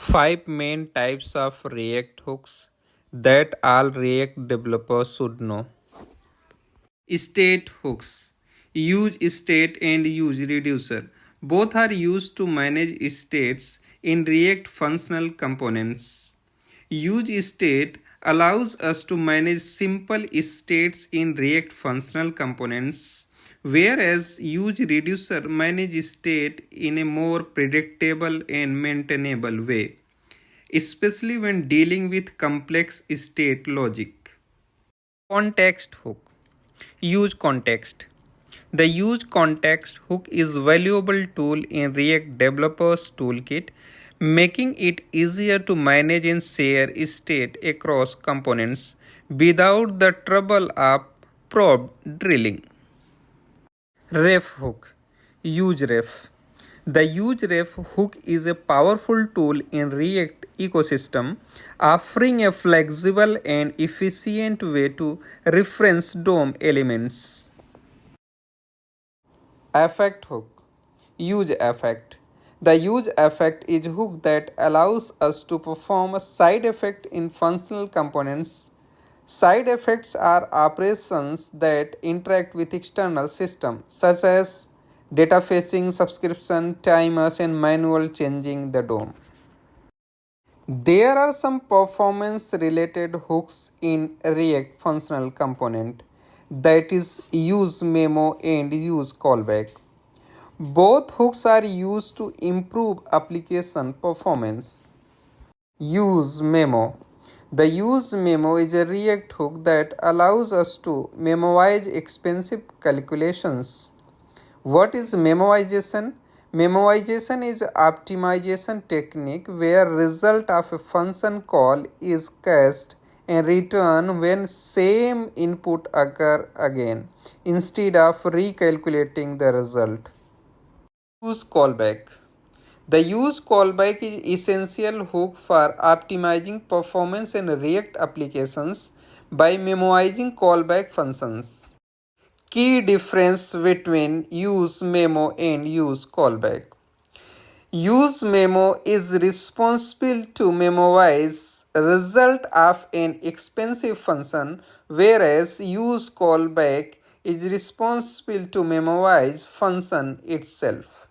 Five main types of React hooks that all React developers should know. State hooks. useState and useReducer. Both are used to manage states in React functional components. useState allows us to manage simple states in React functional components, whereas useReducer manages state in a more predictable and maintainable way, especially when dealing with complex state logic. Context hook. useContext. The useContext hook is a valuable tool in React Developers Toolkit, making it easier to manage and share state across components without the trouble of probe drilling. Ref hook. useRef. The useRef hook is a powerful tool in React ecosystem, offering a flexible and efficient way to reference DOM elements. Effect hook. useEffect. The useEffect is a hook that allows us to perform a side effect in functional components. Side effects are operations that interact with external systems, such as data fetching, subscription, timers, and manual changing the DOM. There are some performance-related hooks in React functional component, that is usememo and usecallback. Both hooks are used to improve application performance. usememo. The usememo is a React hook that allows us to memoize expensive calculations. What is memoization? Memoization is an optimization technique where result of a function call is cached and returned when same input occur again instead of recalculating the result. Use callback. The use callback is essential hook for optimizing performance in React applications by memoizing callback functions. Key difference between usememo and usecallback. Usememo is responsible to memorize result of an expensive function, whereas usecallback is responsible to memorize function itself.